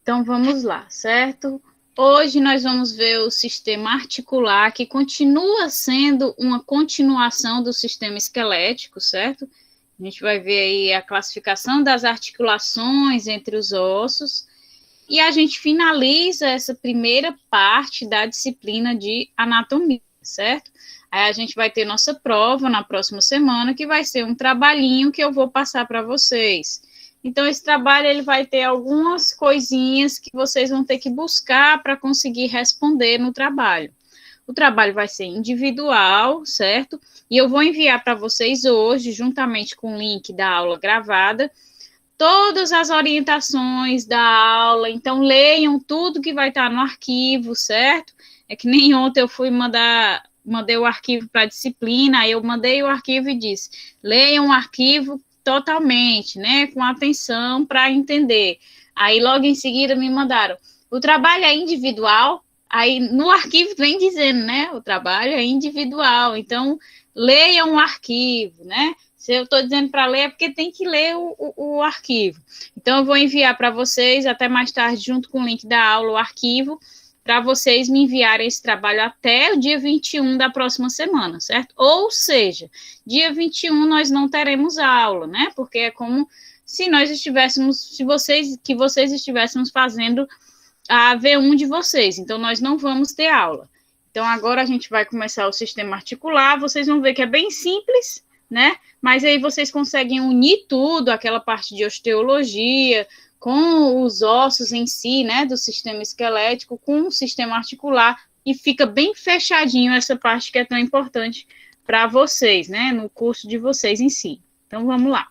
Então, vamos lá, certo? Hoje nós vamos ver o sistema articular, que continua sendo uma continuação do sistema esquelético, certo? A gente vai ver aí a classificação das articulações entre os ossos, e a gente finaliza essa primeira parte da disciplina de anatomia, certo? Aí a gente vai ter nossa prova na próxima semana, que vai ser um trabalhinho que eu vou passar para vocês. Então, esse trabalho ele vai ter algumas coisinhas que vocês vão ter que buscar para conseguir responder no trabalho. O trabalho vai ser individual, certo? E eu vou enviar para vocês hoje, juntamente com o link da aula gravada, todas as orientações da aula. Então, leiam tudo que vai estar no arquivo, certo? É que nem ontem eu mandei o arquivo para a disciplina, aí eu mandei o arquivo e disse, leiam o arquivo totalmente, né, com atenção para entender. Aí logo em seguida me mandaram, o trabalho é individual, aí no arquivo vem dizendo, né, o trabalho é individual, então leiam o arquivo, né, se eu estou dizendo para ler é porque tem que ler o arquivo. Então eu vou enviar para vocês até mais tarde, junto com o link da aula, o arquivo, para vocês me enviarem esse trabalho até o dia 21 da próxima semana, certo? Ou seja, dia 21 nós não teremos aula, né? Porque é como se nós estivéssemos, que vocês estivéssemos fazendo a V1 de vocês, então nós não vamos ter aula. Então agora a gente vai começar o sistema articular, vocês vão ver que é bem simples, né? Mas aí vocês conseguem unir tudo, aquela parte de osteologia, com os ossos em si, né, do sistema esquelético, com o sistema articular, e fica bem fechadinho essa parte que é tão importante para vocês, né, no curso de vocês em si. Então, vamos lá.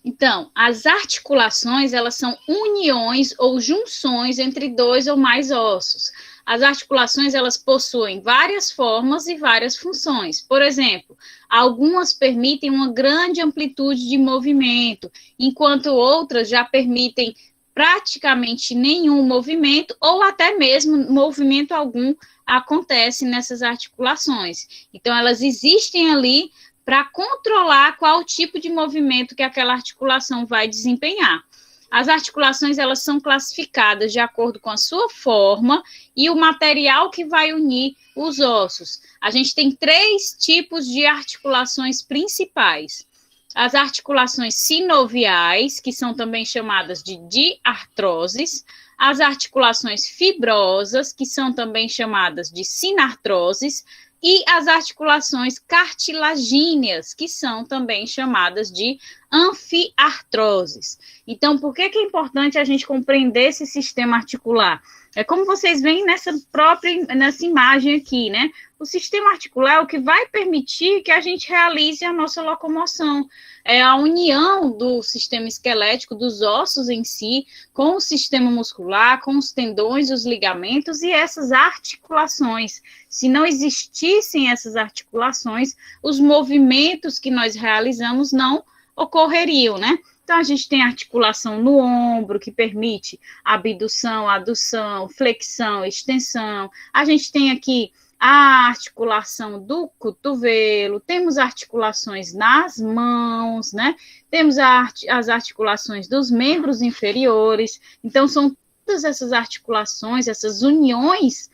Então, as articulações, elas são uniões ou junções entre dois ou mais ossos. As articulações, elas possuem várias formas e várias funções. Por exemplo, algumas permitem uma grande amplitude de movimento, enquanto outras já permitem praticamente nenhum movimento ou até mesmo movimento algum acontece nessas articulações. Então, elas existem ali para controlar qual tipo de movimento que aquela articulação vai desempenhar. As articulações, elas são classificadas de acordo com a sua forma e o material que vai unir os ossos. A gente tem 3 tipos de articulações principais. As articulações sinoviais, que são também chamadas de diartroses, as articulações fibrosas, que são também chamadas de sinartroses, e as articulações cartilagíneas, que são também chamadas de anfiartroses. Então, por que é importante a gente compreender esse sistema articular? É como vocês veem nessa imagem aqui, né? O sistema articular é o que vai permitir que a gente realize a nossa locomoção. É a união do sistema esquelético, dos ossos em si, com o sistema muscular, com os tendões, os ligamentos e essas articulações. Se não existissem essas articulações, os movimentos que nós realizamos não ocorreriam, né? Então, a gente tem articulação no ombro, que permite abdução, adução, flexão, extensão. A gente tem aqui a articulação do cotovelo, temos articulações nas mãos, né? Temos as articulações dos membros inferiores. Então, são todas essas articulações, essas uniões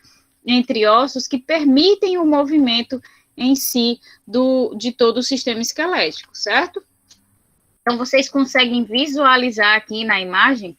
entre ossos que permitem o movimento em si de todo o sistema esquelético, certo? Então, vocês conseguem visualizar aqui na imagem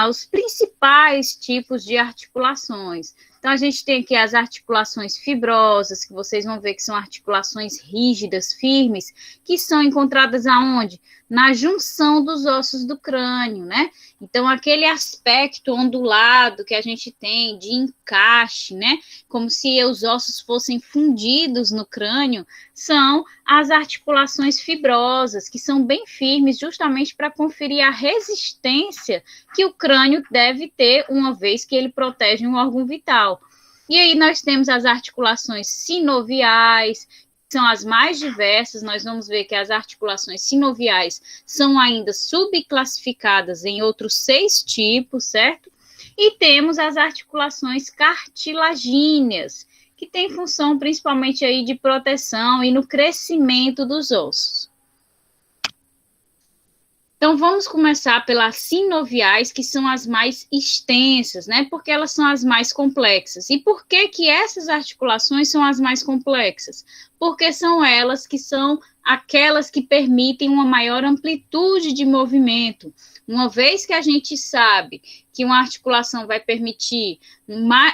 os principais tipos de articulações. Então, a gente tem aqui as articulações fibrosas, que vocês vão ver que são articulações rígidas, firmes, que são encontradas aonde? Na junção dos ossos do crânio, né? Então, aquele aspecto ondulado que a gente tem de encaixe, né? Como se os ossos fossem fundidos no crânio, são as articulações fibrosas, que são bem firmes, justamente para conferir a resistência que o crânio deve ter, uma vez que ele protege um órgão vital. E aí nós temos as articulações sinoviais, são as mais diversas. Nós vamos ver que as articulações sinoviais são ainda subclassificadas em outros 6 tipos, certo? E temos as articulações cartilagíneas, que tem função principalmente aí de proteção e no crescimento dos ossos. Então, vamos começar pelas sinoviais, que são as mais extensas, né? Porque elas são as mais complexas. E por que que essas articulações são as mais complexas? Porque são elas que são aquelas que permitem uma maior amplitude de movimento. Uma vez que a gente sabe que uma articulação vai permitir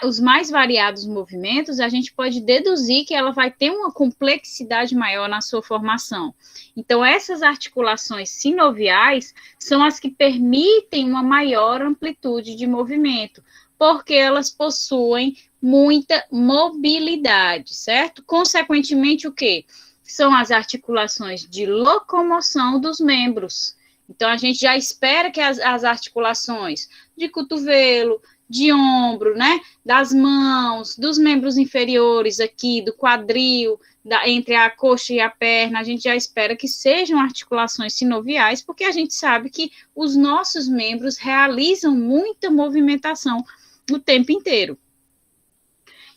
os mais variados movimentos, a gente pode deduzir que ela vai ter uma complexidade maior na sua formação. Então, essas articulações sinoviais são as que permitem uma maior amplitude de movimento, porque elas possuem muita mobilidade, certo? Consequentemente, o quê? São as articulações de locomoção dos membros. Então, a gente já espera que as articulações de cotovelo, de ombro, né, das mãos, dos membros inferiores aqui, do quadril, entre a coxa e a perna, a gente já espera que sejam articulações sinoviais, porque a gente sabe que os nossos membros realizam muita movimentação o tempo inteiro.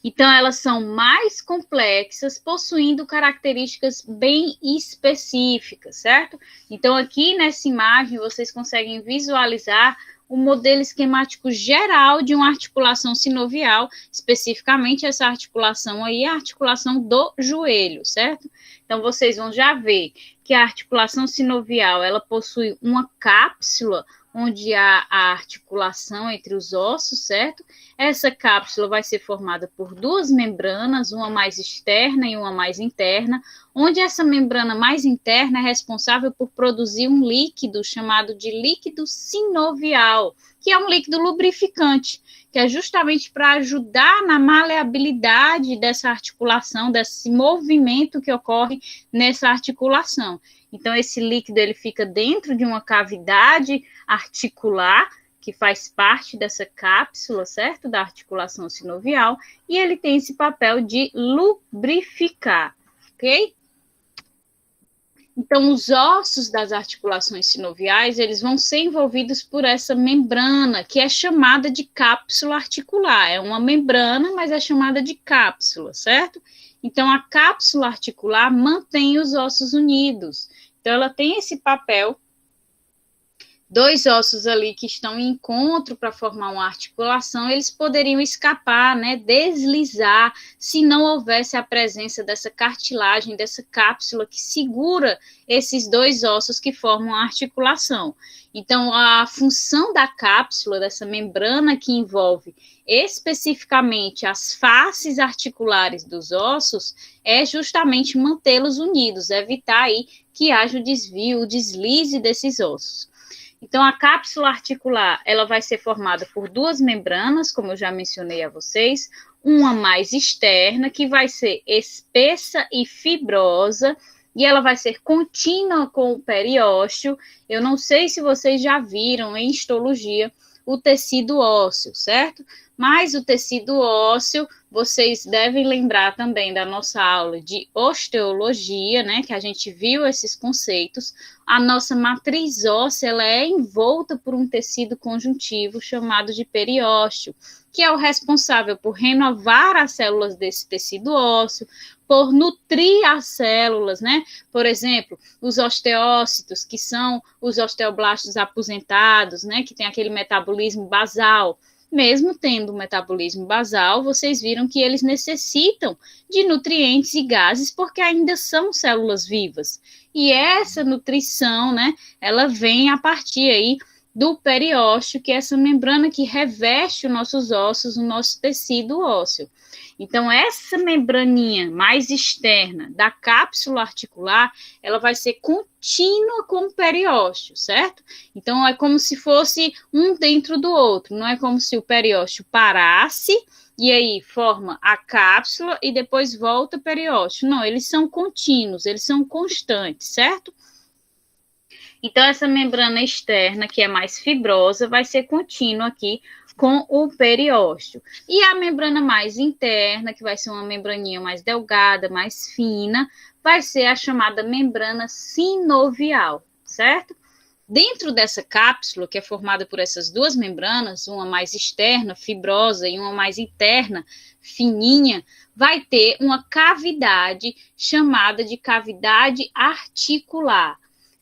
Então, elas são mais complexas, possuindo características bem específicas, certo? Então, aqui nessa imagem, vocês conseguem visualizar o modelo esquemático geral de uma articulação sinovial, especificamente essa articulação aí, a articulação do joelho, certo? Então, vocês vão já ver que a articulação sinovial, ela possui uma cápsula, onde há a articulação entre os ossos, certo? Essa cápsula vai ser formada por duas membranas, uma mais externa e uma mais interna, onde essa membrana mais interna é responsável por produzir um líquido chamado de líquido sinovial, que é um líquido lubrificante, que é justamente para ajudar na maleabilidade dessa articulação, desse movimento que ocorre nessa articulação. Então, esse líquido ele fica dentro de uma cavidade articular, que faz parte dessa cápsula, certo? Da articulação sinovial, e ele tem esse papel de lubrificar, ok? Então, os ossos das articulações sinoviais, eles vão ser envolvidos por essa membrana, que é chamada de cápsula articular. É uma membrana, mas é chamada de cápsula, certo? Então, a cápsula articular mantém os ossos unidos. Então, ela tem esse papel. Dois ossos ali que estão em encontro para formar uma articulação, eles poderiam escapar, né, deslizar, se não houvesse a presença dessa cartilagem, dessa cápsula que segura esses dois ossos que formam a articulação. Então, a função da cápsula, dessa membrana que envolve especificamente as faces articulares dos ossos, é justamente mantê-los unidos, evitar aí que haja o desvio, o deslize desses ossos. Então, a cápsula articular, ela vai ser formada por duas membranas, como eu já mencionei a vocês, uma mais externa, que vai ser espessa e fibrosa, e ela vai ser contínua com o periósteo. Eu não sei se vocês já viram em histologia o tecido ósseo, certo? Mas o tecido ósseo, vocês devem lembrar também da nossa aula de osteologia, né, que a gente viu esses conceitos. A nossa matriz óssea, ela é envolta por um tecido conjuntivo chamado de periósteo, que é o responsável por renovar as células desse tecido ósseo, por nutrir as células, né? Por exemplo, os osteócitos, que são os osteoblastos aposentados, né, que tem aquele metabolismo basal. Mesmo tendo um metabolismo basal, vocês viram que eles necessitam de nutrientes e gases porque ainda são células vivas. E essa nutrição, né, ela vem a partir aí do periósteo, que é essa membrana que reveste os nossos ossos, o nosso tecido ósseo. Então, essa membraninha mais externa da cápsula articular, ela vai ser contínua com o periósteo, certo? Então, é como se fosse um dentro do outro, não é como se o periósteo parasse e aí forma a cápsula e depois volta o periósteo. Não, eles são contínuos, eles são constantes, certo? Então, essa membrana externa, que é mais fibrosa, vai ser contínua aqui com o periósteo. E a membrana mais interna, que vai ser uma membraninha mais delgada, mais fina, vai ser a chamada membrana sinovial, certo? Dentro dessa cápsula, que é formada por essas duas membranas, uma mais externa, fibrosa, e uma mais interna, fininha, vai ter uma cavidade chamada de cavidade articular.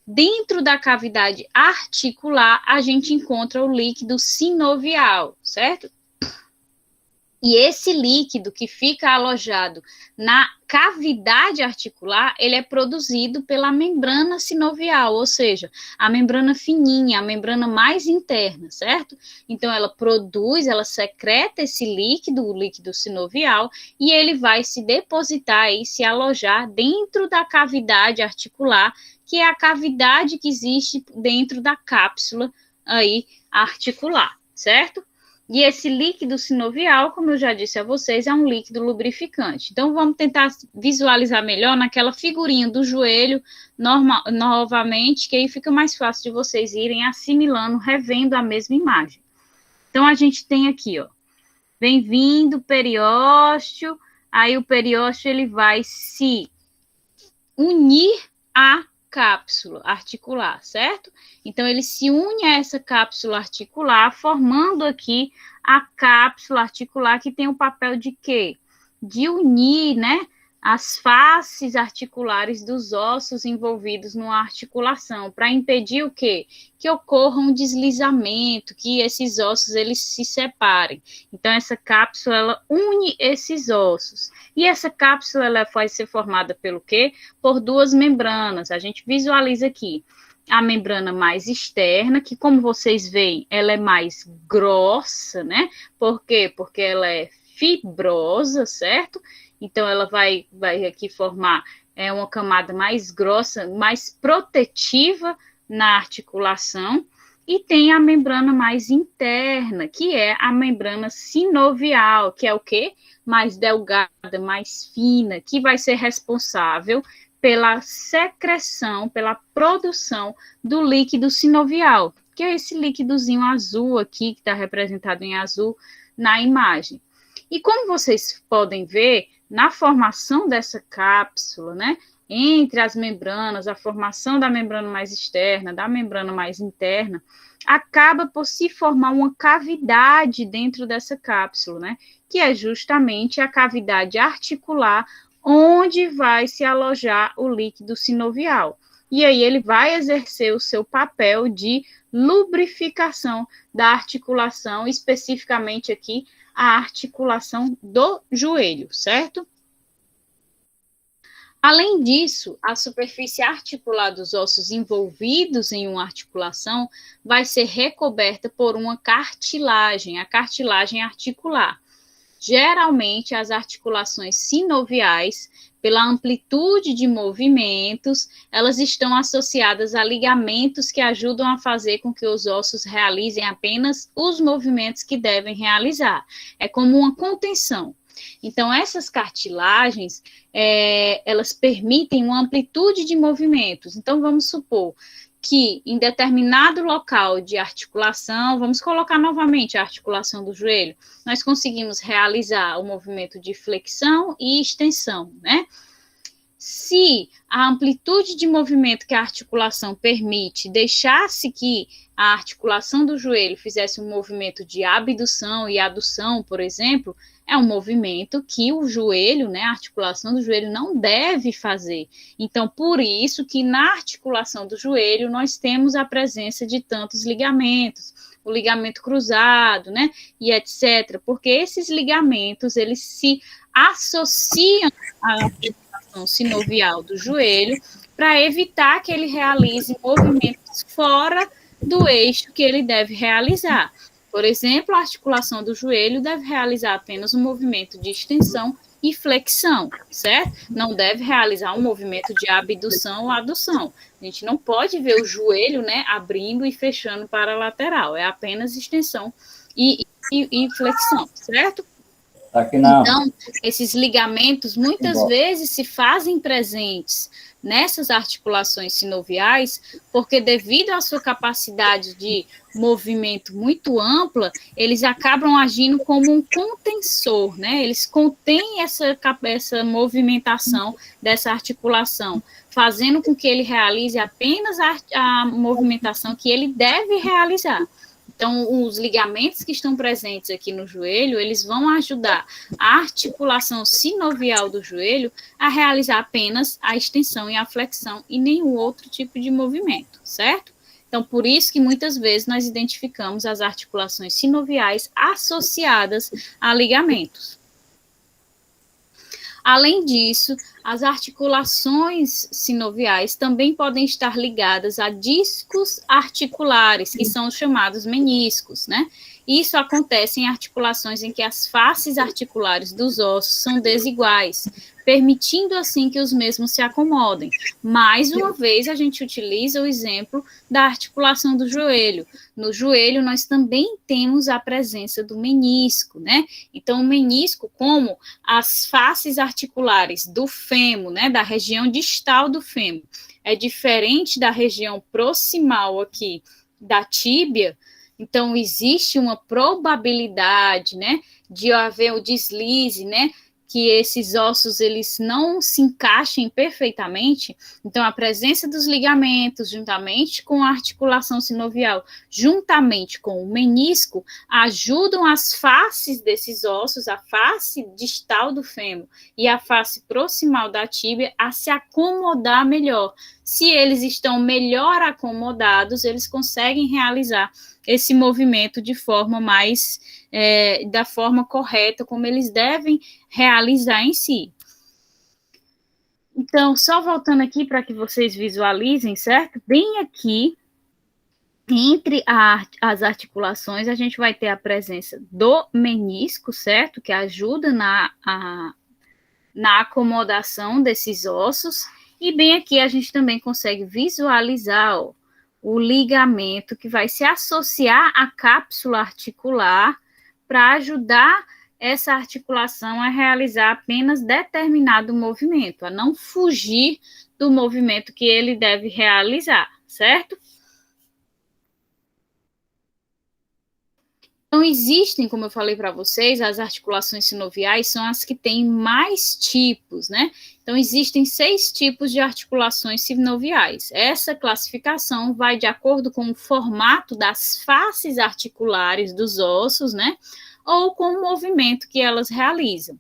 Dentro da cavidade articular, a gente encontra o líquido sinovial, certo? E esse líquido que fica alojado na cavidade articular, ele é produzido pela membrana sinovial, ou seja, a membrana fininha, a membrana mais interna, certo? Então, ela produz, ela secreta esse líquido, o líquido sinovial, e ele vai se depositar e se alojar dentro da cavidade articular, que é a cavidade que existe dentro da cápsula aí articular, certo? E esse líquido sinovial, como eu já disse a vocês, é um líquido lubrificante. Então, vamos tentar visualizar melhor naquela figurinha do joelho, novamente, que aí fica mais fácil de vocês irem assimilando, revendo a mesma imagem. Então, a gente tem aqui, ó, vem vindo o periósteo, aí o periósteo ele vai se unir à cápsula articular, certo? Então, ele se une a essa cápsula articular, formando aqui a cápsula articular, que tem o papel de quê? De unir, né, as faces articulares dos ossos envolvidos numa articulação, para impedir o quê? Que ocorra um deslizamento, que esses ossos, eles se separem. Então, essa cápsula, ela une esses ossos. E essa cápsula, ela vai ser formada pelo quê? Por duas membranas. A gente visualiza aqui a membrana mais externa, que, como vocês veem, ela é mais grossa, né? Por quê? Porque ela é fibrosa, certo? Então, ela vai aqui formar uma camada mais grossa, mais protetiva na articulação, e tem a membrana mais interna, que é a membrana sinovial, que é o quê? Mais delgada, mais fina, que vai ser responsável pela secreção, pela produção do líquido sinovial, que é esse líquidozinho azul aqui, que está representado em azul na imagem. E como vocês podem ver, na formação dessa cápsula, né, entre as membranas, a formação da membrana mais externa, da membrana mais interna, acaba por se formar uma cavidade dentro dessa cápsula, né, que é justamente a cavidade articular, onde vai se alojar o líquido sinovial. E aí ele vai exercer o seu papel de lubrificação da articulação, especificamente aqui a articulação do joelho, certo? Além disso, a superfície articular dos ossos envolvidos em uma articulação vai ser recoberta por uma cartilagem, a cartilagem articular. Geralmente, as articulações sinoviais, pela amplitude de movimentos, elas estão associadas a ligamentos que ajudam a fazer com que os ossos realizem apenas os movimentos que devem realizar. É como uma contenção. Então, essas cartilagens, elas permitem uma amplitude de movimentos. Então, vamos supor que em determinado local de articulação, vamos colocar novamente a articulação do joelho, nós conseguimos realizar o movimento de flexão e extensão, né? Se a amplitude de movimento que a articulação permite deixasse que a articulação do joelho fizesse um movimento de abdução e adução, por exemplo, é um movimento que o joelho, né, a articulação do joelho não deve fazer. Então, por isso que na articulação do joelho nós temos a presença de tantos ligamentos, o ligamento cruzado, né, e etc. Porque esses ligamentos, eles se associam à articulação sinovial do joelho para evitar que ele realize movimentos fora do eixo que ele deve realizar. Por exemplo, a articulação do joelho deve realizar apenas um movimento de extensão e flexão, certo? Não deve realizar um movimento de abdução ou adução. A gente não pode ver o joelho, né, abrindo e fechando para a lateral. É apenas extensão e flexão, certo? Aqui não. Então, esses ligamentos muitas vezes se fazem presentes nessas articulações sinoviais, porque devido à sua capacidade de movimento muito ampla, eles acabam agindo como um contensor, né? Eles contêm essa movimentação dessa articulação, fazendo com que ele realize apenas a movimentação que ele deve realizar. Então, os ligamentos que estão presentes aqui no joelho, eles vão ajudar a articulação sinovial do joelho a realizar apenas a extensão e a flexão e nenhum outro tipo de movimento, certo? Então, por isso que muitas vezes nós identificamos as articulações sinoviais associadas a ligamentos. Além disso, as articulações sinoviais também podem estar ligadas a discos articulares, que são os chamados meniscos, né? Isso acontece em articulações em que as faces articulares dos ossos são desiguais, permitindo assim que os mesmos se acomodem. Mais uma vez, a gente utiliza o exemplo da articulação do joelho. No joelho, nós também temos a presença do menisco, né? Então, o menisco, como as faces articulares do fêmur, né, da região distal do fêmur, é diferente da região proximal aqui da tíbia, então existe uma probabilidade, né, de haver o deslize, né, que esses ossos eles não se encaixem perfeitamente. Então, a presença dos ligamentos, juntamente com a articulação sinovial, juntamente com o menisco, ajudam as faces desses ossos, a face distal do fêmur e a face proximal da tíbia, a se acomodar melhor. Se eles estão melhor acomodados, eles conseguem realizar esse movimento de forma mais, da forma correta, como eles devem realizar em si. Então, só voltando aqui para que vocês visualizem, certo? Bem aqui, entre as articulações, a gente vai ter a presença do menisco, certo? Que ajuda na acomodação desses ossos. E bem aqui a gente também consegue visualizar, ó, o ligamento que vai se associar à cápsula articular para ajudar essa articulação a realizar apenas determinado movimento, a não fugir do movimento que ele deve realizar, certo? Então, existem, como eu falei para vocês, as articulações sinoviais são as que têm mais tipos, né? Então, existem 6 tipos de articulações sinoviais. Essa classificação vai de acordo com o formato das faces articulares dos ossos, né? Ou com o movimento que elas realizam.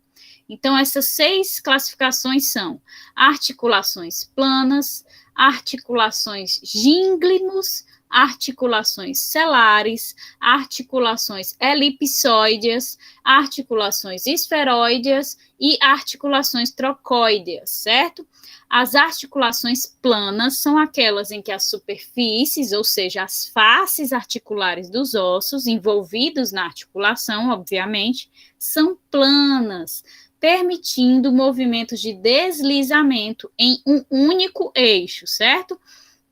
Então, essas 6 classificações são articulações planas, articulações gínglimas, articulações celares, articulações elipsoides, articulações esferoides e articulações trocoides, certo? As articulações planas são aquelas em que as superfícies, ou seja, as faces articulares dos ossos envolvidos na articulação, obviamente, são planas, permitindo movimentos de deslizamento em um único eixo, certo?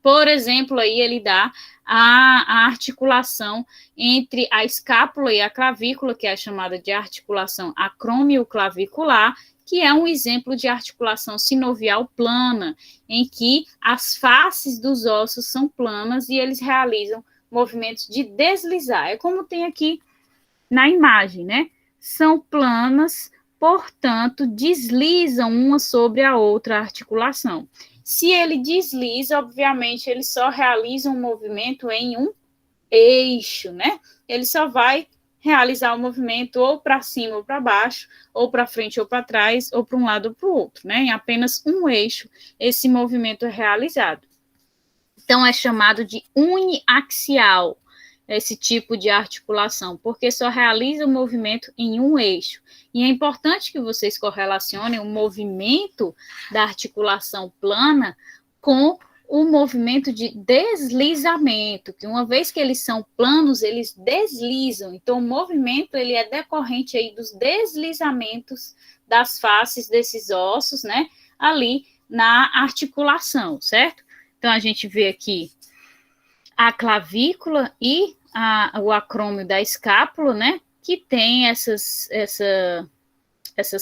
Por exemplo, aí ele dá a articulação entre a escápula e a clavícula, que é chamada de articulação acromioclavicular, que é um exemplo de articulação sinovial plana, em que as faces dos ossos são planas e eles realizam movimentos de deslizar. É como tem aqui na imagem, né? São planas, portanto, deslizam uma sobre a outra articulação. Se ele desliza, obviamente, ele só realiza um movimento em um eixo, né? Ele só vai realizar o movimento ou para cima ou para baixo, ou para frente ou para trás, ou para um lado ou para o outro, né? Em apenas um eixo, esse movimento é realizado. Então, é chamado de uniaxial, esse tipo de articulação, porque só realiza o movimento em um eixo. E é importante que vocês correlacionem o movimento da articulação plana com o movimento de deslizamento, que uma vez que eles são planos, eles deslizam. Então, o movimento ele é decorrente aí dos deslizamentos das faces desses ossos, né, ali na articulação, certo? Então, a gente vê aqui a clavícula e o acrômio da escápula, né, que tem essas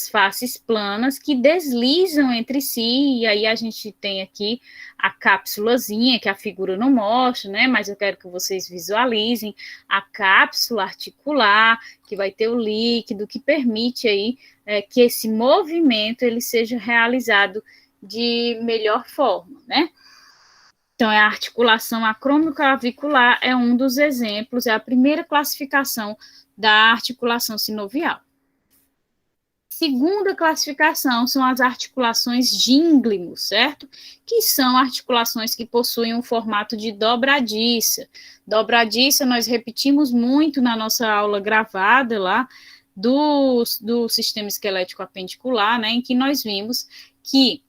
faces planas que deslizam entre si, e aí a gente tem aqui a cápsulazinha, que a figura não mostra, né, mas eu quero que vocês visualizem a cápsula articular, que vai ter o líquido, que permite aí que esse movimento ele seja realizado de melhor forma, né. Então, a articulação acromioclavicular é um dos exemplos, é a primeira classificação da articulação sinovial. Segunda classificação são as articulações dínglimo, certo? Que são articulações que possuem um formato de dobradiça. Dobradiça, nós repetimos muito na nossa aula gravada lá, do sistema esquelético apendicular, né, em que nós vimos que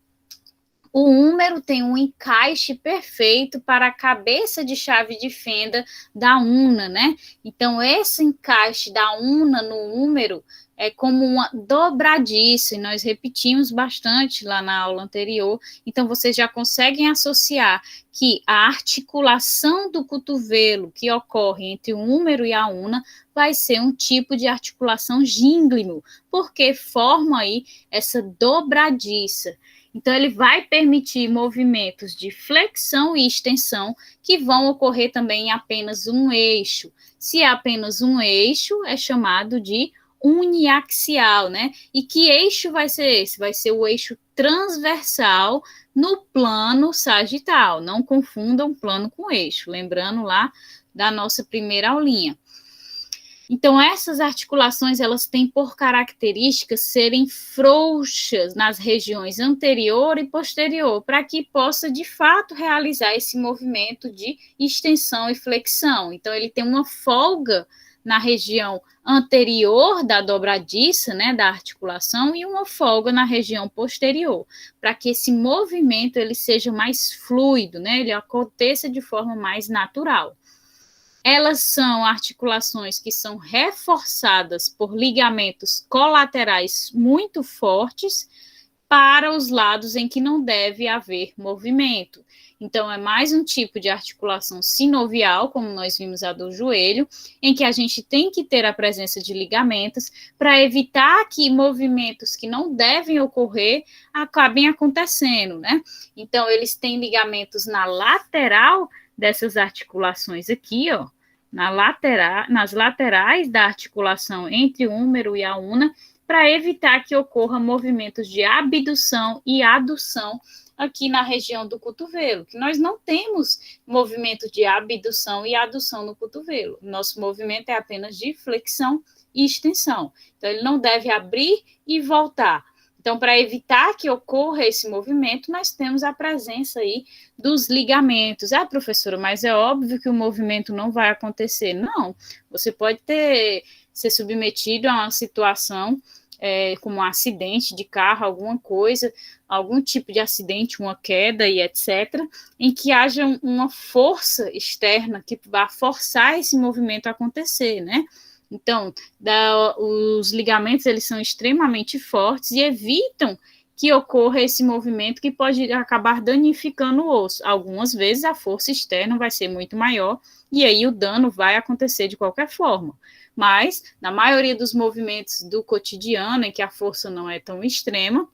o húmero tem um encaixe perfeito para a cabeça de chave de fenda da una, né? Então, esse encaixe da una no húmero é como uma dobradiça, e nós repetimos bastante lá na aula anterior, então vocês já conseguem associar que a articulação do cotovelo que ocorre entre o húmero e a una vai ser um tipo de articulação gínglimo, porque forma aí essa dobradiça. Então, ele vai permitir movimentos de flexão e extensão que vão ocorrer também em apenas um eixo. Se é apenas um eixo, é chamado de uniaxial, né? E que eixo vai ser esse? Vai ser o eixo transversal no plano sagital. Não confundam plano com eixo, lembrando lá da nossa primeira aulinha. Então, essas articulações, elas têm por características serem frouxas nas regiões anterior e posterior, para que possa, de fato, realizar esse movimento de extensão e flexão. Então, ele tem uma folga na região anterior da dobradiça, né, da articulação, e uma folga na região posterior, para que esse movimento ele seja mais fluido, né, ele aconteça de forma mais natural. Elas são articulações que são reforçadas por ligamentos colaterais muito fortes para os lados em que não deve haver movimento. Então, é mais um tipo de articulação sinovial, como nós vimos a do joelho, em que a gente tem que ter a presença de ligamentos para evitar que movimentos que não devem ocorrer acabem acontecendo, né? Então, eles têm ligamentos na lateral dessas articulações aqui, ó, nas laterais da articulação entre o húmero e a una, para evitar que ocorra movimentos de abdução e adução aqui na região do cotovelo, que nós não temos movimento de abdução e adução no cotovelo. Nosso movimento é apenas de flexão e extensão. Então, ele não deve abrir e voltar. Então, para evitar que ocorra esse movimento, nós temos a presença aí dos ligamentos. Ah, professora, mas é óbvio que o movimento não vai acontecer. Não, você pode ser submetido a uma situação como um acidente de carro, alguma coisa, algum tipo de acidente, uma queda e etc., em que haja uma força externa que vá forçar esse movimento a acontecer, né? Então, os ligamentos, eles são extremamente fortes e evitam que ocorra esse movimento que pode acabar danificando o osso. Algumas vezes a força externa vai ser muito maior e aí o dano vai acontecer de qualquer forma. Mas, na maioria dos movimentos do cotidiano, em que a força não é tão extrema,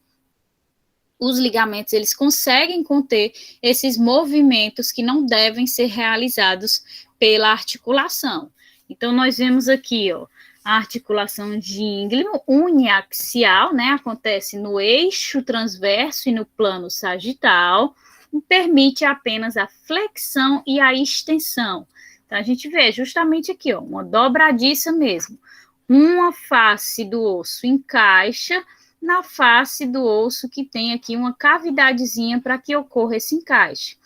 os ligamentos, eles conseguem conter esses movimentos que não devem ser realizados pela articulação. Então, nós vemos aqui, ó, a articulação dínglimo uniaxial, né, acontece no eixo transverso e no plano sagital, e permite apenas a flexão e a extensão. Então, a gente vê justamente aqui, ó, uma dobradiça mesmo. Uma face do osso encaixa na face do osso que tem aqui uma cavidadezinha para que ocorra esse encaixe.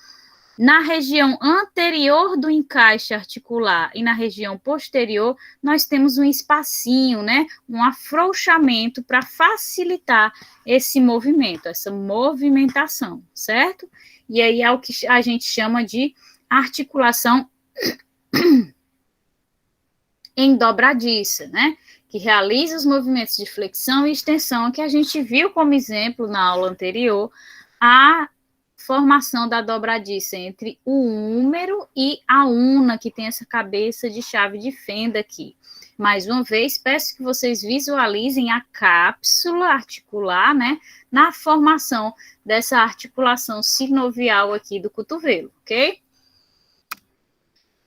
Na região anterior do encaixe articular e na região posterior, nós temos um espacinho, né? Um afrouxamento para facilitar esse movimento, essa movimentação, certo? E aí é o que a gente chama de articulação em dobradiça, né? Que realiza os movimentos de flexão e extensão, que a gente viu como exemplo na aula anterior, a formação da dobradiça entre o húmero e a una, que tem essa cabeça de chave de fenda aqui. Mais uma vez, peço que vocês visualizem a cápsula articular, né, na formação dessa articulação sinovial aqui do cotovelo, ok?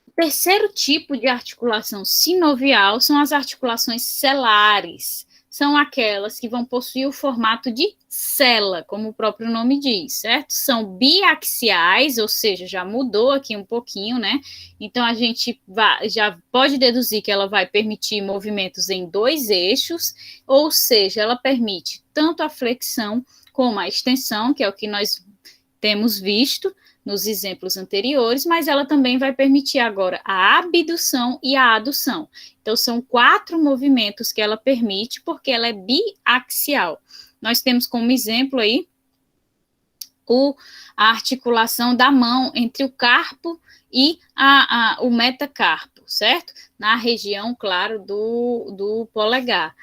O terceiro tipo de articulação sinovial são as articulações selares. São aquelas que vão possuir o formato de sela, como o próprio nome diz, certo? São biaxiais, ou seja, já mudou aqui um pouquinho, né? Então, a gente já pode deduzir que ela vai permitir movimentos em dois eixos, ou seja, ela permite tanto a flexão como a extensão, que é o que nós temos visto nos exemplos anteriores, mas ela também vai permitir agora a abdução e a adução. Então, são 4 movimentos que ela permite, porque ela é biaxial. Nós temos como exemplo aí a articulação da mão entre o carpo e o metacarpo, certo? Na região, claro, do polegar.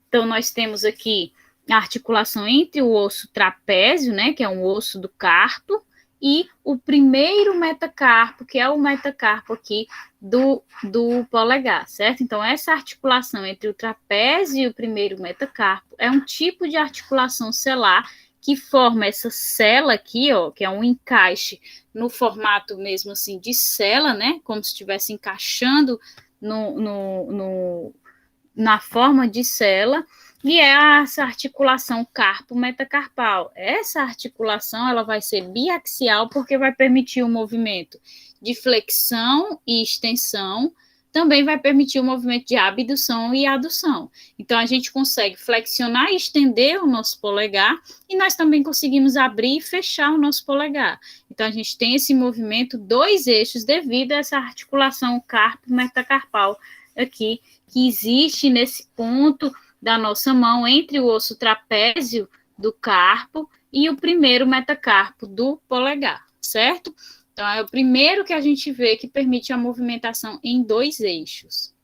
Então, nós temos aqui a articulação entre o osso trapézio, né, que é um osso do carpo, e o primeiro metacarpo, que é o metacarpo aqui do polegar, certo? Então, essa articulação entre o trapézio e o primeiro metacarpo é um tipo de articulação selar que forma essa cela aqui, ó, que é um encaixe no formato mesmo assim de cela, né? Como se estivesse encaixando na forma de cela, e é essa articulação carpo-metacarpal. Essa articulação ela vai ser biaxial porque vai permitir o movimento de flexão e extensão, também vai permitir o movimento de abdução e adução. Então, a gente consegue flexionar e estender o nosso polegar, e nós também conseguimos abrir e fechar o nosso polegar. Então, a gente tem esse movimento, 2 eixos, devido a essa articulação carpo-metacarpal aqui, que existe nesse ponto da nossa mão, entre o osso trapézio do carpo e o primeiro metacarpo do polegar, certo? Então, é o primeiro que a gente vê que permite a movimentação em 2 eixos.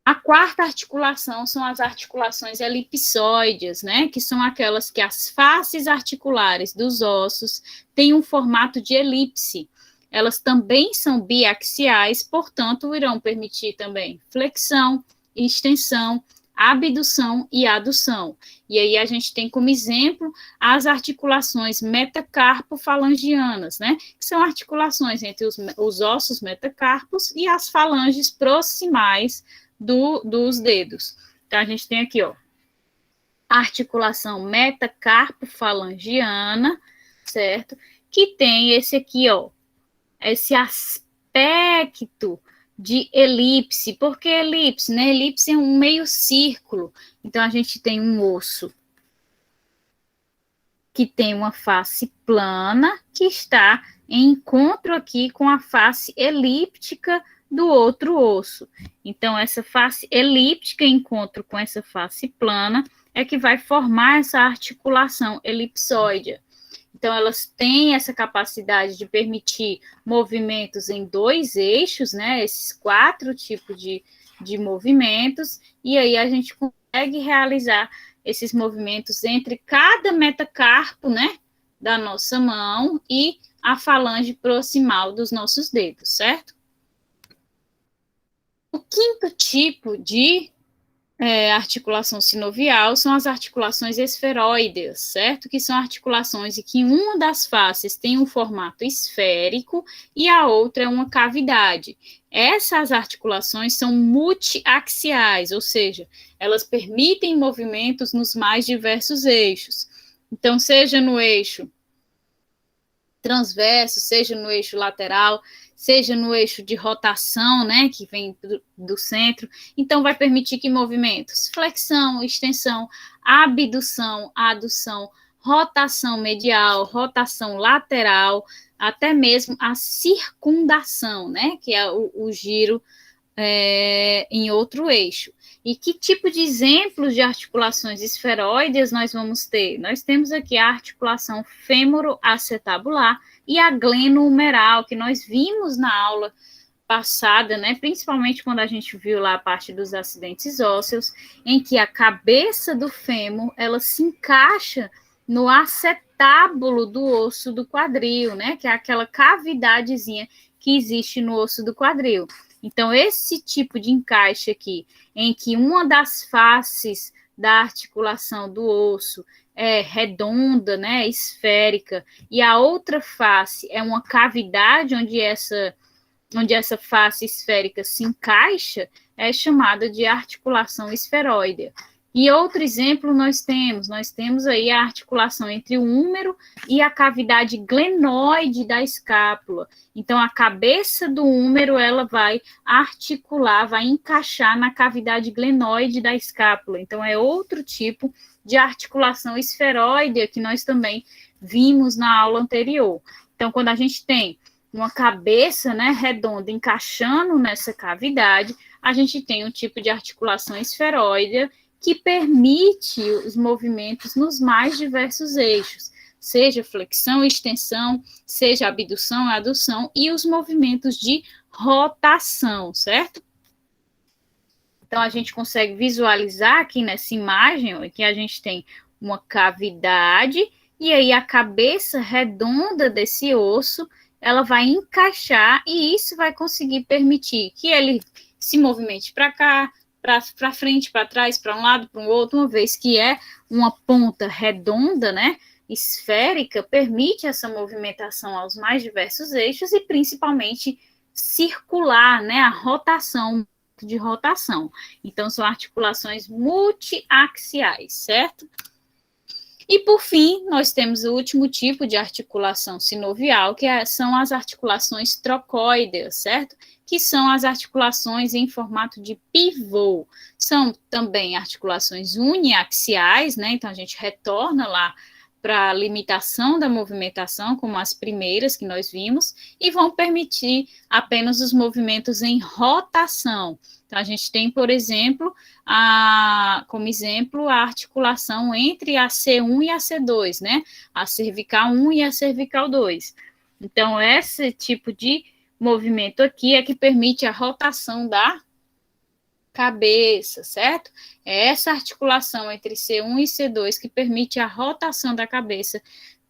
A quarta articulação são as articulações elipsoides, né? Que são aquelas que as faces articulares dos ossos têm um formato de elipse. Elas também são biaxiais, portanto, irão permitir também flexão, extensão, abdução e adução. E aí a gente tem como exemplo as articulações metacarpo-falangianas, né? Que são articulações entre os ossos metacarpos e as falanges proximais dos dedos. Então, a gente tem aqui, ó, a articulação metacarpo-falangiana, certo? Que tem esse aqui, ó, esse aspecto de elipse. Por que elipse? Né? Elipse é um meio círculo. Então, a gente tem um osso que tem uma face plana, que está em encontro aqui com a face elíptica do outro osso. Então, essa face elíptica em encontro com essa face plana é que vai formar essa articulação elipsoide. Então, elas têm essa capacidade de permitir movimentos em 2 eixos, né? Esses 4 tipos de movimentos, e aí a gente consegue realizar esses movimentos entre cada metacarpo, né? Da nossa mão e a falange proximal dos nossos dedos, certo? O quinto tipo de articulação sinovial são as articulações esferoides, certo? Que são articulações em que uma das faces tem um formato esférico e a outra é uma cavidade. Essas articulações são multiaxiais, ou seja, elas permitem movimentos nos mais diversos eixos. Então, seja no eixo transverso, seja no eixo lateral, seja no eixo de rotação, né, que vem do centro. Então, vai permitir que movimentos, flexão, extensão, abdução, adução, rotação medial, rotação lateral, até mesmo a circundação, né, que é o giro em outro eixo. E que tipo de exemplos de articulações esferoides nós vamos ter? Nós temos aqui a articulação fêmuro-acetabular e a glenohumeral, que nós vimos na aula passada, né, principalmente quando a gente viu lá a parte dos acidentes ósseos, em que a cabeça do fêmur, ela se encaixa no acetábulo do osso do quadril, né, que é aquela cavidadezinha que existe no osso do quadril. Então, esse tipo de encaixe aqui, em que uma das faces da articulação do osso é redonda, né, esférica, e a outra face é uma cavidade onde essa face esférica se encaixa, é chamada de articulação esferoide. E outro exemplo nós temos aí a articulação entre o húmero e a cavidade glenoide da escápula. Então, a cabeça do húmero, ela vai articular, vai encaixar na cavidade glenoide da escápula. Então, é outro tipo de articulação esferoide que nós também vimos na aula anterior. Então, quando a gente tem uma cabeça, né, redonda encaixando nessa cavidade, a gente tem um tipo de articulação esferoide que permite os movimentos nos mais diversos eixos, seja flexão e extensão, seja abdução e adução, e os movimentos de rotação, certo? Então, a gente consegue visualizar aqui nessa imagem, ó, que a gente tem uma cavidade, e aí a cabeça redonda desse osso, ela vai encaixar, e isso vai conseguir permitir que ele se movimente para cá, para frente, para trás, para um lado, para o outro, uma vez que é uma ponta redonda, né, esférica, permite essa movimentação aos mais diversos eixos e principalmente circular, né, a rotação de rotação. Então, são articulações multiaxiais, certo? E, por fim, nós temos o último tipo de articulação sinovial, que são as articulações trocoideas, certo? Que são as articulações em formato de pivô. São também articulações uniaxiais, né? Então, a gente retorna lá para a limitação da movimentação, como as primeiras que nós vimos, e vão permitir apenas os movimentos em rotação. Então, a gente tem, por exemplo, como exemplo, a articulação entre a C1 e a C2, né? A cervical 1 e a cervical 2. Então, esse tipo de movimento aqui é que permite a rotação da cabeça, certo? É essa articulação entre C1 e C2 que permite a rotação da cabeça,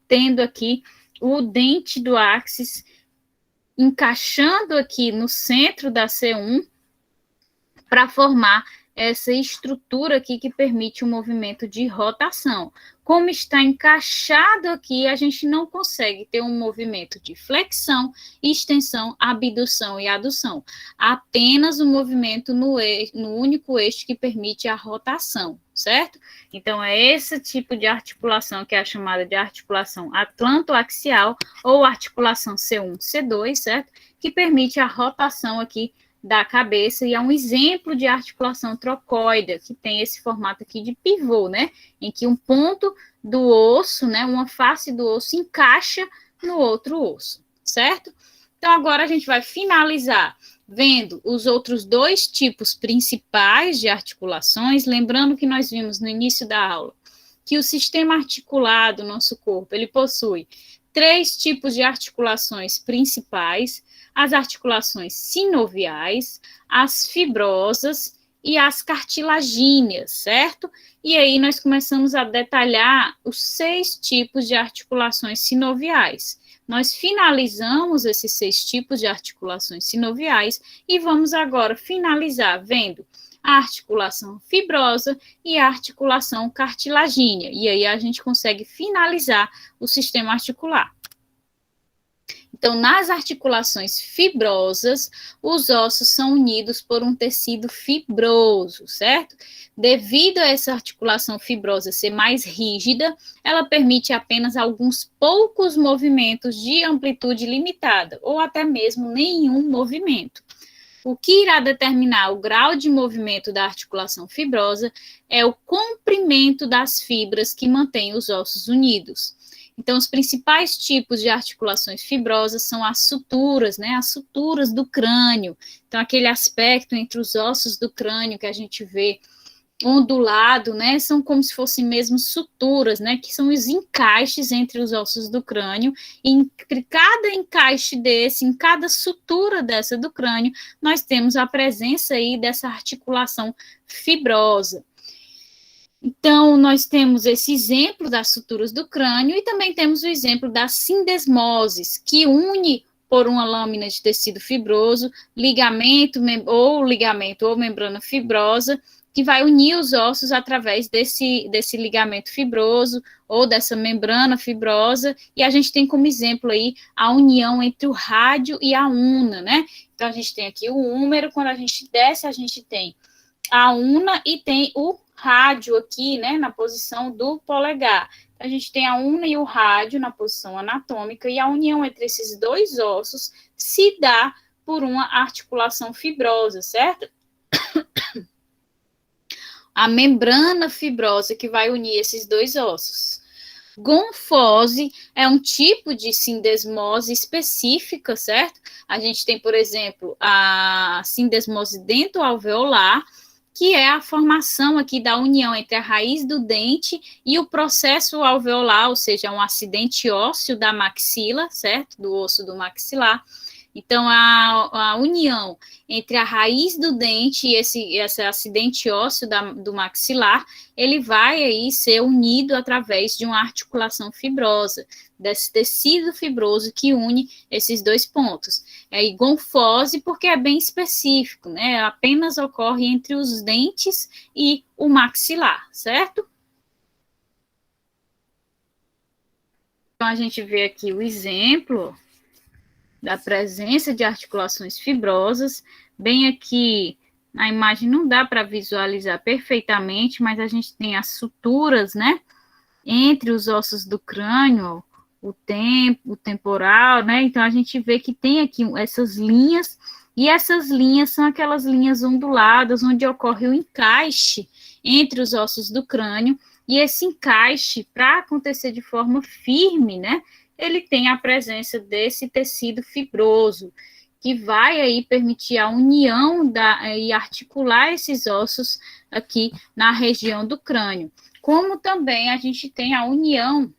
tendo aqui o dente do áxis encaixando aqui no centro da C1 para formar essa estrutura aqui que permite o movimento de rotação. Como está encaixado aqui, a gente não consegue ter um movimento de flexão, extensão, abdução e adução. Apenas o movimento no único eixo que permite a rotação, certo? Então, é esse tipo de articulação que é a chamada de articulação atlantoaxial ou articulação C1, C2, certo? Que permite a rotação aqui da cabeça, e é um exemplo de articulação trocoide, que tem esse formato aqui de pivô, né, em que um ponto do osso, né, uma face do osso encaixa no outro osso, certo? Então, agora a gente vai finalizar vendo os outros dois tipos principais de articulações, lembrando que nós vimos no início da aula, que o sistema articular do nosso corpo, ele possui 3 tipos de articulações principais: as articulações sinoviais, as fibrosas e as cartilagíneas, certo? E aí nós começamos a detalhar os 6 tipos de articulações sinoviais. Nós finalizamos esses 6 tipos de articulações sinoviais e vamos agora finalizar vendo a articulação fibrosa e a articulação cartilagínea. E aí a gente consegue finalizar o sistema articular. Então, nas articulações fibrosas, os ossos são unidos por um tecido fibroso, certo? Devido a essa articulação fibrosa ser mais rígida, ela permite apenas alguns poucos movimentos de amplitude limitada, ou até mesmo nenhum movimento. O que irá determinar o grau de movimento da articulação fibrosa é o comprimento das fibras que mantém os ossos unidos. Então, os principais tipos de articulações fibrosas são as suturas, né? As suturas do crânio. Então, aquele aspecto entre os ossos do crânio que a gente vê ondulado, né? São como se fossem mesmo suturas, né? Que são os encaixes entre os ossos do crânio. E entre cada encaixe desse, em cada sutura dessa do crânio, nós temos a presença aí dessa articulação fibrosa. Então, nós temos esse exemplo das suturas do crânio e também temos o exemplo das sindesmoses, que une por uma lâmina de tecido fibroso, ligamento ou membrana fibrosa, que vai unir os ossos através desse ligamento fibroso ou dessa membrana fibrosa, e a gente tem como exemplo aí a união entre o rádio e a una, né? Então, a gente tem aqui o húmero, quando a gente desce, a gente tem a una e tem o rádio aqui, né, na posição do polegar. A gente tem a una e o rádio na posição anatômica, e a união entre esses dois ossos se dá por uma articulação fibrosa, certo? A membrana fibrosa que vai unir esses dois ossos. Gonfose é um tipo de sindesmose específica, certo? A gente tem, por exemplo, a sindesmose dentoalveolar, que é a formação aqui da união entre a raiz do dente e o processo alveolar, ou seja, um acidente ósseo da maxila, certo? Do osso do maxilar. Então, a união entre a raiz do dente e esse acidente ósseo do maxilar, ele vai aí ser unido através de uma articulação fibrosa, desse tecido fibroso que une esses dois pontos. É gonfose porque é bem específico, né? Apenas ocorre entre os dentes e o maxilar, certo? Então, a gente vê aqui o exemplo da presença de articulações fibrosas. Bem aqui, na imagem não dá para visualizar perfeitamente, mas a gente tem as suturas, né, entre os ossos do crânio, o temporal, né, então a gente vê que tem aqui essas linhas, e essas linhas são aquelas linhas onduladas, onde ocorre o encaixe entre os ossos do crânio, e esse encaixe, para acontecer de forma firme, né, ele tem a presença desse tecido fibroso, que vai aí permitir a união e articular esses ossos aqui na região do crânio. Como também a gente tem a união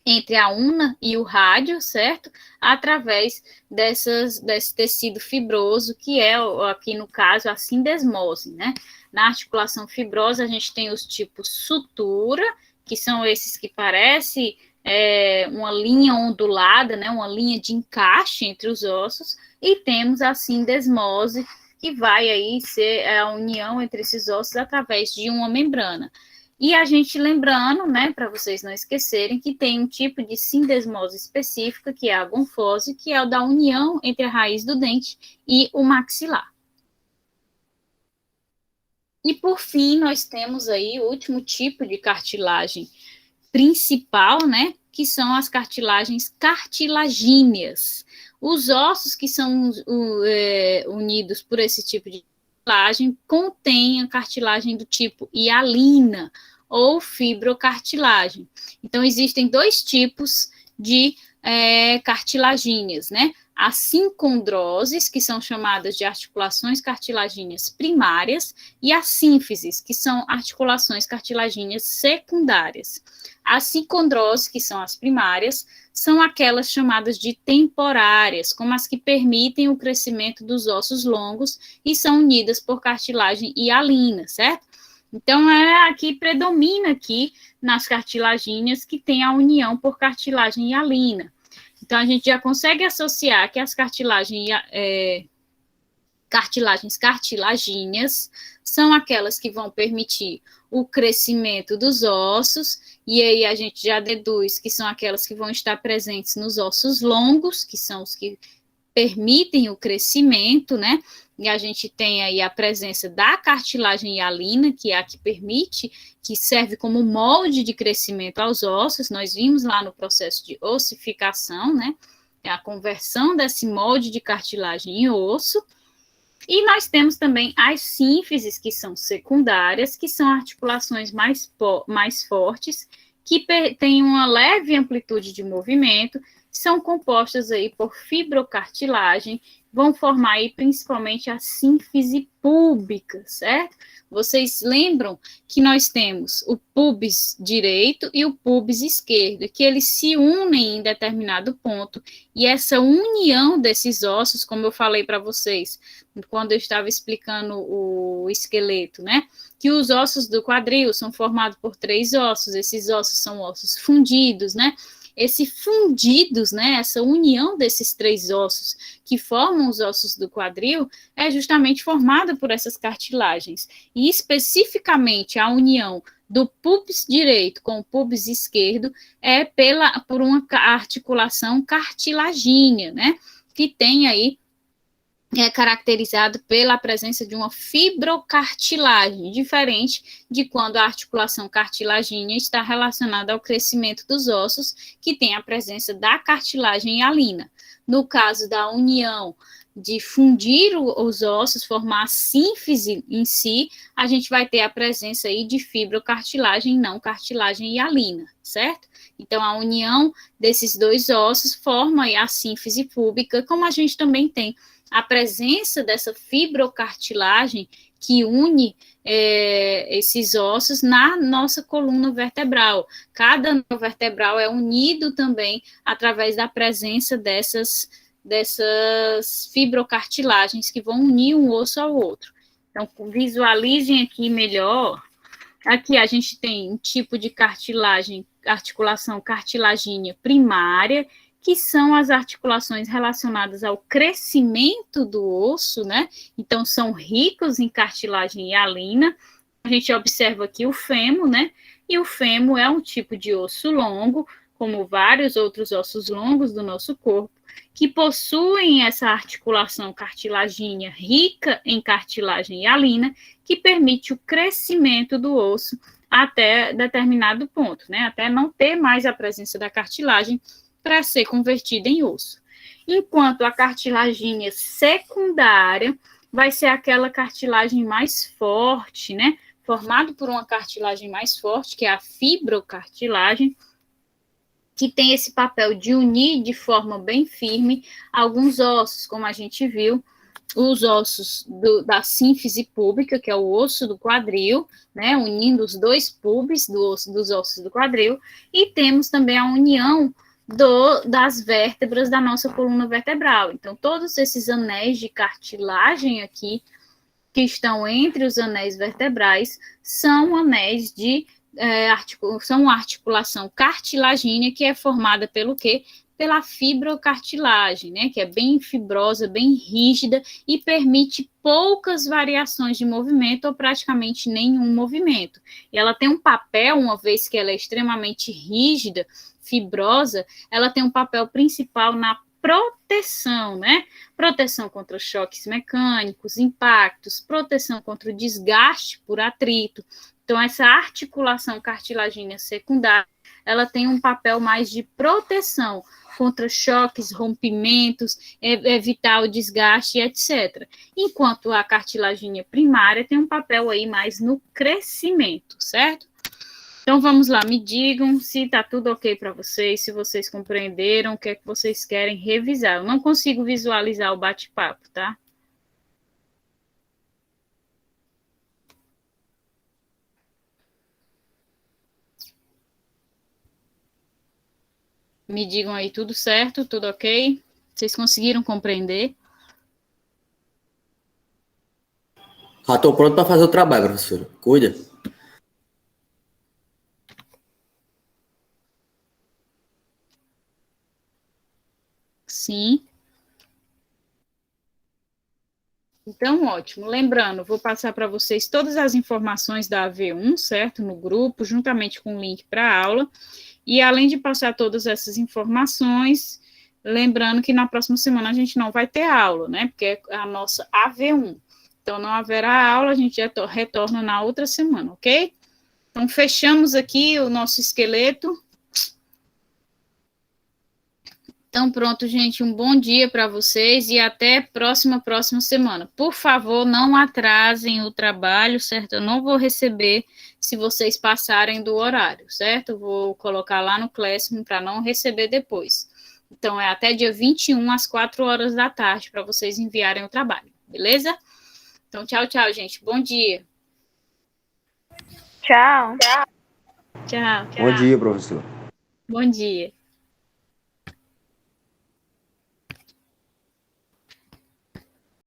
entre a una e o rádio, certo? Através desse tecido fibroso, que é, aqui no caso, a sindesmose, né? Na articulação fibrosa, a gente tem os tipos sutura, que são esses que parecem uma linha ondulada, né, uma linha de encaixe entre os ossos, e temos a sindesmose, que vai aí ser a união entre esses ossos através de uma membrana. E a gente lembrando, né, para vocês não esquecerem, que tem um tipo de sindesmose específica, que é a gonfose, que é o da união entre a raiz do dente e o maxilar. E por fim, nós temos aí o último tipo de cartilagem principal, né, que são as cartilagens cartilagíneas. Os ossos que são unidos por esse tipo de cartilagem contêm a cartilagem do tipo hialina ou fibrocartilagem. Então, existem dois tipos de cartilagíneas, né? As sincondroses, que são chamadas de articulações cartilagíneas primárias, e as sínfises, que são articulações cartilagíneas secundárias. As sincondroses, que são as primárias, são aquelas chamadas de temporárias, como as que permitem o crescimento dos ossos longos e são unidas por cartilagem hialina, certo? Então, aqui predomina aqui nas cartilagíneas que tem a união por cartilagem hialina. Então, a gente já consegue associar que as cartilagens cartilagíneas são aquelas que vão permitir o crescimento dos ossos, e aí a gente já deduz que são aquelas que vão estar presentes nos ossos longos, que são os que permitem o crescimento, né? E a gente tem aí a presença da cartilagem hialina, que é a que permite, que serve como molde de crescimento aos ossos. Nós vimos lá no processo de ossificação, né? É a conversão desse molde de cartilagem em osso. E nós temos também as sínfises, que são secundárias, que são articulações mais fortes, que têm uma leve amplitude de movimento, são compostas aí por fibrocartilagem, vão formar aí principalmente a sínfise púbica, certo? Vocês lembram que nós temos o pubis direito e o pubis esquerdo, que eles se unem em determinado ponto, e essa união desses ossos, como eu falei para vocês, quando eu estava explicando o esqueleto, né? Que os ossos do quadril são formados por 3 ossos, esses ossos são ossos fundidos, né? Esse fundidos, né, essa união desses 3 ossos que formam os ossos do quadril é justamente formada por essas cartilagens. E especificamente a união do pubis direito com o pubis esquerdo é por uma articulação cartilagínea, né, que tem aí é caracterizado pela presença de uma fibrocartilagem, diferente de quando a articulação cartilagínea está relacionada ao crescimento dos ossos, que tem a presença da cartilagem hialina. No caso da união de fundir os ossos, formar a sínfise em si, a gente vai ter a presença aí de fibrocartilagem, não cartilagem hialina, certo? Então, a união desses dois ossos forma aí a sínfise púbica, como a gente também tem a presença dessa fibrocartilagem que une esses ossos na nossa coluna vertebral. Cada nó vertebral é unido também através da presença dessas fibrocartilagens que vão unir um osso ao outro. Então, visualizem aqui melhor. Aqui a gente tem um tipo de cartilagem, articulação cartilagínea primária, que são as articulações relacionadas ao crescimento do osso, né? Então, são ricos em cartilagem hialina. A gente observa aqui o fêmur, né? E o fêmur é um tipo de osso longo, como vários outros ossos longos do nosso corpo, que possuem essa articulação cartilagínea rica em cartilagem hialina, que permite o crescimento do osso até determinado ponto, né? Até não ter mais a presença da cartilagem para ser convertida em osso. Enquanto a cartilagínea secundária vai ser aquela cartilagem mais forte, né? Formado por uma cartilagem mais forte, que é a fibrocartilagem, que tem esse papel de unir de forma bem firme alguns ossos, como a gente viu, os ossos da sínfise púbica, que é o osso do quadril, né, unindo os dois pubis dos ossos do quadril, e temos também a união das vértebras da nossa coluna vertebral. Então, todos esses anéis de cartilagem aqui, que estão entre os anéis vertebrais, são anéis de são uma articulação cartilagínea que é formada pelo quê? Pela fibrocartilagem, né, que é bem fibrosa, bem rígida e permite poucas variações de movimento ou praticamente nenhum movimento. E ela tem um papel, uma vez que ela é extremamente rígida, fibrosa, ela tem um papel principal na proteção, né? Proteção contra choques mecânicos, impactos, proteção contra o desgaste por atrito. Então, essa articulação cartilagínea secundária, ela tem um papel mais de proteção contra choques, rompimentos, evitar o desgaste, etc. Enquanto a cartilagínea primária tem um papel aí mais no crescimento, certo? Então, vamos lá, me digam se está tudo ok para vocês, se vocês compreenderam, o que é que vocês querem revisar. Eu não consigo visualizar o bate-papo, tá? Me digam aí, tudo certo, tudo ok? Vocês conseguiram compreender? Estou pronto para fazer o trabalho, professor. Cuida. Sim. Então, ótimo. Lembrando, vou passar para vocês todas as informações da AV1, certo? No grupo, juntamente com o link para a aula. E além de passar todas essas informações, lembrando que na próxima semana a gente não vai ter aula, né? Porque é a nossa AV1. Então, não haverá aula, a gente já retorna na outra semana, ok? Então, fechamos aqui o nosso esqueleto. Então, pronto, gente, um bom dia para vocês e até próxima semana. Por favor, não atrasem o trabalho, certo? Eu não vou receber se vocês passarem do horário, certo? Eu vou colocar lá no Classroom para não receber depois. Então, é até dia 21, às 4 horas da tarde, para vocês enviarem o trabalho, beleza? Então, tchau, tchau, gente. Bom dia. Tchau. Tchau. Bom dia, professor. Bom dia.